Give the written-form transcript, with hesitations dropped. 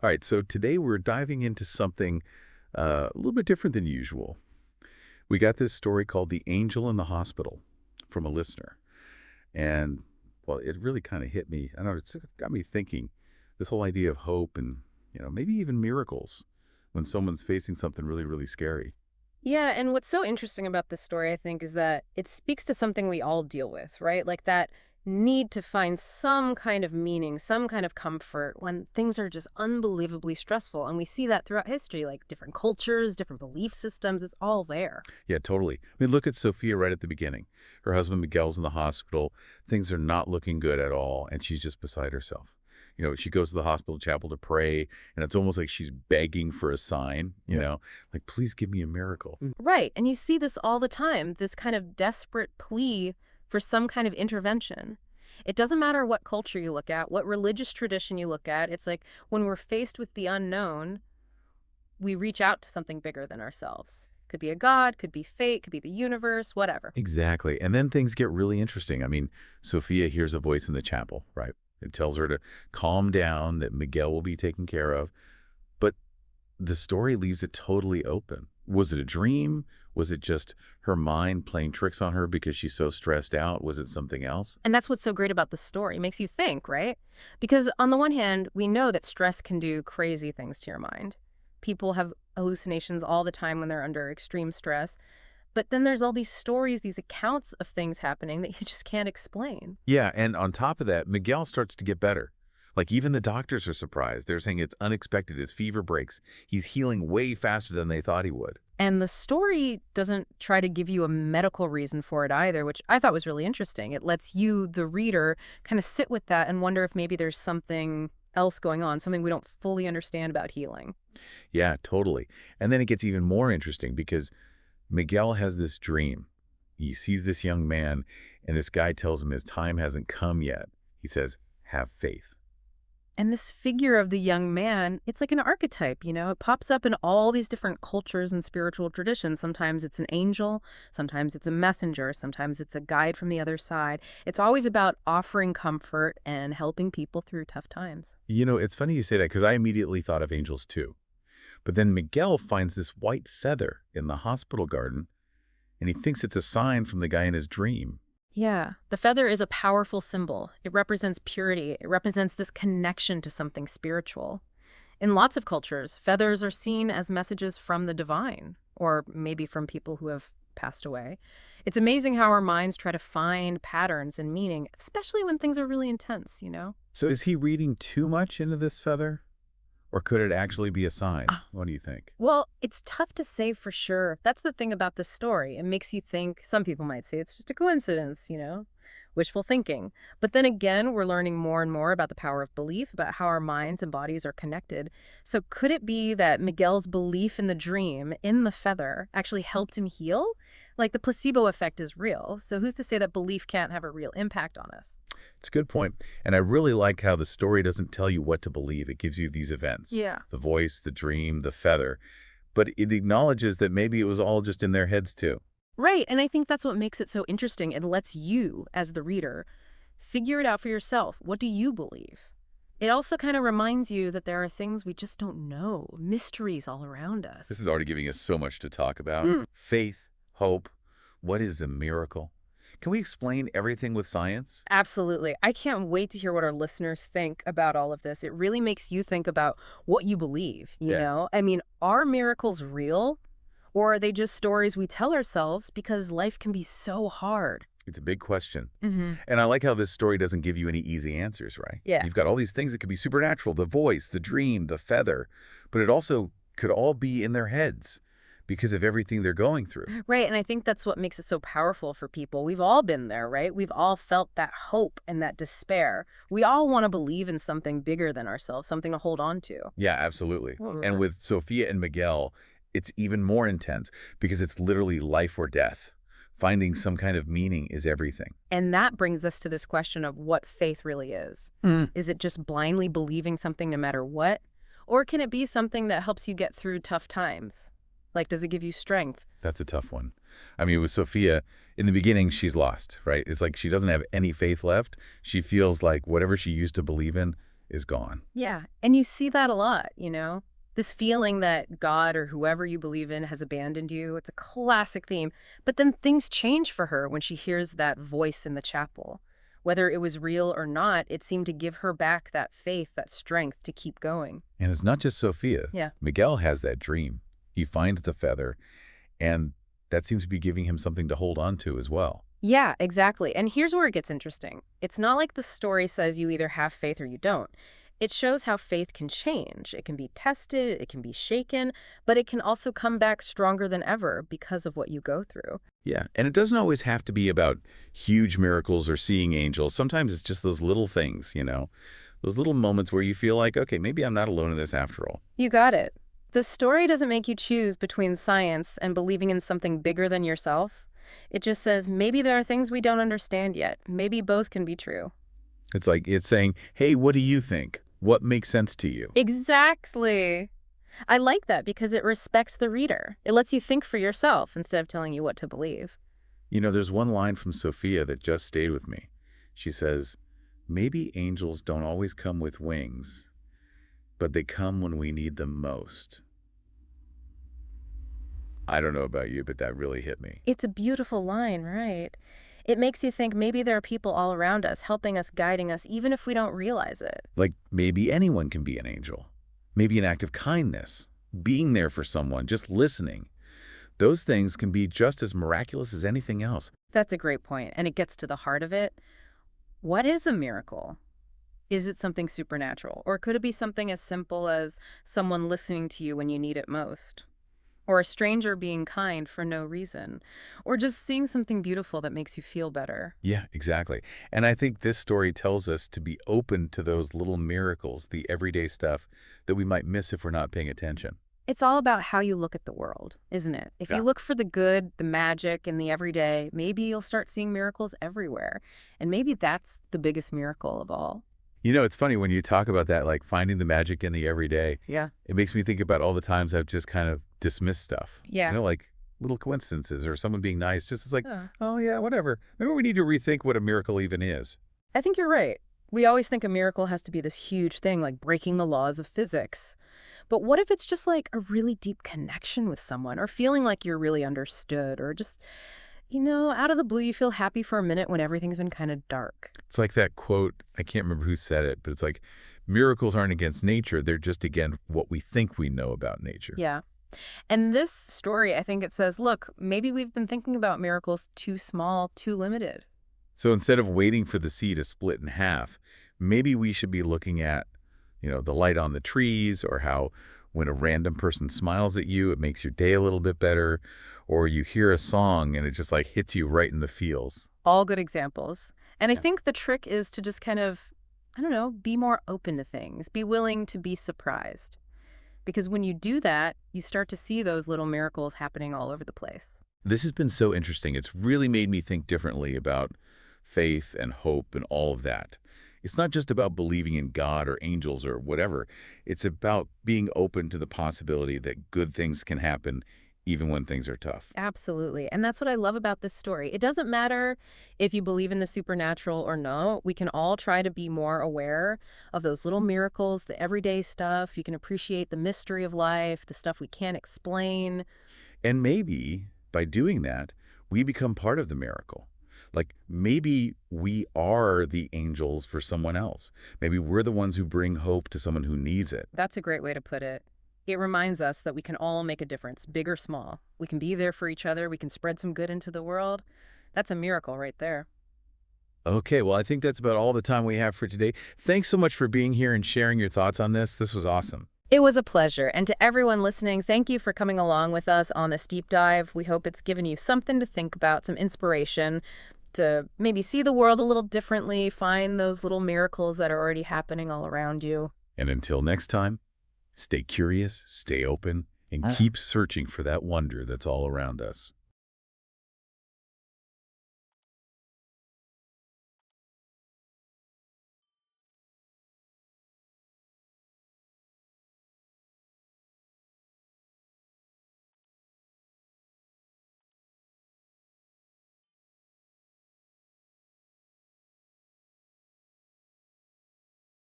All right, so today we're diving into something a little bit different than usual. We got this story called The Angel in the Hospital from a listener. And, well, it really kind of hit me. I don't know, it's got me thinking this whole idea of hope and, maybe even miracles when someone's facing something really, really scary. Yeah, and what's so interesting about this story, I think, is that it speaks to something we all deal with, right? Like that need to find some kind of meaning, some kind of comfort when things are just unbelievably stressful. And we see that throughout history, like different cultures, different belief systems, it's all there. Yeah, totally. I mean, look at Sofia right at the beginning. Her husband Miguel's in the hospital. Things are not looking good at all, and she's just beside herself. She goes to the hospital chapel to pray, and it's almost like she's begging for a sign, like, please give me a miracle. Right. And you see this all the time, this kind of desperate plea for some kind of intervention. It doesn't matter what culture you look at, what religious tradition you look at. It's like when we're faced with the unknown, we reach out to something bigger than ourselves. Could be a god, could be fate, could be the universe, whatever. Exactly. And then things get really interesting. I mean, Sophia hears a voice in the chapel, right? It tells her to calm down, that Miguel will be taken care of. But the story leaves it totally open. Was it a dream? Was it just her mind playing tricks on her because she's so stressed out? Was it something else? And that's what's so great about the story. It makes you think, right? Because on the one hand, we know that stress can do crazy things to your mind. People have hallucinations all the time when they're under extreme stress. But then there's all these stories, these accounts of things happening that you just can't explain. Yeah, and on top of that, Miguel starts to get better. Like, even the doctors are surprised. They're saying it's unexpected. His fever breaks. He's healing way faster than they thought he would. And the story doesn't try to give you a medical reason for it either, which I thought was really interesting. It lets you, the reader, kind of sit with that and wonder if maybe there's something else going on, something we don't fully understand about healing. Yeah, totally. And then it gets even more interesting because Miguel has this dream. He sees this young man, and this guy tells him his time hasn't come yet. He says, have faith. And this figure of the young man, it's like an archetype, it pops up in all these different cultures and spiritual traditions. Sometimes it's an angel, sometimes it's a messenger, sometimes it's a guide from the other side. It's always about offering comfort and helping people through tough times. It's funny you say that because I immediately thought of angels too. But then Miguel finds this white feather in the hospital garden, and he thinks it's a sign from the guy in his dream. Yeah, the feather is a powerful symbol. It represents purity. It represents this connection to something spiritual. In lots of cultures, feathers are seen as messages from the divine, or maybe from people who have passed away. It's amazing how our minds try to find patterns and meaning, especially when things are really intense. So is he reading too much into this feather? Or could it actually be a sign? What do you think? Well, it's tough to say for sure. That's the thing about this story. It makes you think, some people might say it's just a coincidence, wishful thinking. But then again, we're learning more and more about the power of belief, about how our minds and bodies are connected. So could it be that Miguel's belief in the dream, in the feather, actually helped him heal? Like the placebo effect is real. So who's to say that belief can't have a real impact on us? It's a good point. And I really like how the story doesn't tell you what to believe. It gives you these events. Yeah. The voice, the dream, the feather. But it acknowledges that maybe it was all just in their heads too. Right, and I think that's what makes it so interesting. It lets you, as the reader, figure it out for yourself. What do you believe? It also kind of reminds you that there are things we just don't know, mysteries all around us. This is already giving us so much to talk about. Mm. Faith, hope. What is a miracle? Can we explain everything with science? Absolutely. I can't wait to hear what our listeners think about all of this. It really makes you think about what you believe, you Yeah. know? I mean, are miracles real? Or are they just stories we tell ourselves because life can be so hard? It's a big question. Mm-hmm. And I like how this story doesn't give you any easy answers, right? Yeah. You've got all these things that could be supernatural, the voice, the dream, the feather, but it also could all be in their heads because of everything they're going through. Right, and I think that's what makes it so powerful for people. We've all been there, right? We've all felt that hope and that despair. We all want to believe in something bigger than ourselves, something to hold on to. Yeah, absolutely. Mm. And with Sofia and Miguel, it's even more intense because it's literally life or death. Finding some kind of meaning is everything. And that brings us to this question of what faith really is. Is it just blindly believing something no matter what? Or can it be something that helps you get through tough times? Like, does it give you strength? That's a tough one. I mean, with Sofia, in the beginning, she's lost, right? It's like she doesn't have any faith left. She feels like whatever she used to believe in is gone. Yeah, and you see that a lot, you know? This feeling that God or whoever you believe in has abandoned you. It's a classic theme. But then things change for her when she hears that voice in the chapel. Whether it was real or not, it seemed to give her back that faith, that strength to keep going. And it's not just Sofia. Yeah. Miguel has that dream. He finds the feather, and that seems to be giving him something to hold on to as well. Yeah, exactly. And here's where it gets interesting. It's not like the story says you either have faith or you don't. It shows how faith can change. It can be tested, it can be shaken, but it can also come back stronger than ever because of what you go through. Yeah, and it doesn't always have to be about huge miracles or seeing angels. Sometimes it's just those little things, those little moments where you feel like, okay, maybe I'm not alone in this after all. You got it. The story doesn't make you choose between science and believing in something bigger than yourself. It just says maybe there are things we don't understand yet. Maybe both can be true. It's like it's saying, hey, what do you think? What makes sense to you? Exactly. I like that because it respects the reader. It lets you think for yourself instead of telling you what to believe. There's one line from Sofia that just stayed with me. She says, maybe angels don't always come with wings, but they come when we need them most. I don't know about you, but that really hit me. It's a beautiful line, right? It makes you think maybe there are people all around us, helping us, guiding us, even if we don't realize it. Like maybe anyone can be an angel. Maybe an act of kindness, being there for someone, just listening. Those things can be just as miraculous as anything else. That's a great point, and it gets to the heart of it. What is a miracle? Is it something supernatural, or could it be something as simple as someone listening to you when you need it most? Or a stranger being kind for no reason, or just seeing something beautiful that makes you feel better. Yeah, exactly. And I think this story tells us to be open to those little miracles, the everyday stuff that we might miss if we're not paying attention. It's all about how you look at the world, isn't it? If Yeah. you look for the good, the magic, and the everyday, maybe you'll start seeing miracles everywhere. And maybe that's the biggest miracle of all. It's funny when you talk about that, like finding the magic in the everyday. Yeah. It makes me think about all the times I've just kind of dismissed stuff. Yeah. Like little coincidences or someone being nice. Just it's like, Uh, oh, yeah, whatever. Maybe we need to rethink what a miracle even is. I think you're right. We always think a miracle has to be this huge thing, like breaking the laws of physics. But what if it's just like a really deep connection with someone, or feeling like you're really understood, or just, out of the blue, you feel happy for a minute when everything's been kind of dark. It's like that quote, I can't remember who said it, but it's like, miracles aren't against nature. They're just against what we think we know about nature. Yeah. And this story, I think it says, look, maybe we've been thinking about miracles too small, too limited. So instead of waiting for the sea to split in half, maybe we should be looking at, the light on the trees, or how when a random person smiles at you, it makes your day a little bit better, or you hear a song and it just like hits you right in the feels. All good examples. And I Yeah. think the trick is to just kind of, I don't know, be more open to things, be willing to be surprised. Because when you do that, you start to see those little miracles happening all over the place. This has been so interesting. It's really made me think differently about faith and hope and all of that. It's not just about believing in God or angels or whatever. It's about being open to the possibility that good things can happen even when things are tough. Absolutely. And that's what I love about this story. It doesn't matter if you believe in the supernatural or no. We can all try to be more aware of those little miracles, the everyday stuff. You can appreciate the mystery of life, the stuff we can't explain. And maybe by doing that, we become part of the miracle. Like maybe we are the angels for someone else. Maybe we're the ones who bring hope to someone who needs it. That's a great way to put it. It reminds us that we can all make a difference, big or small. We can be there for each other. We can spread some good into the world. That's a miracle right there. Okay, well, I think that's about all the time we have for today. Thanks so much for being here and sharing your thoughts on this. This was awesome. It was a pleasure. And to everyone listening, thank you for coming along with us on this deep dive. We hope it's given you something to think about, some inspiration to maybe see the world a little differently, find those little miracles that are already happening all around you. And until next time, stay curious, stay open, and keep searching for that wonder that's all around us.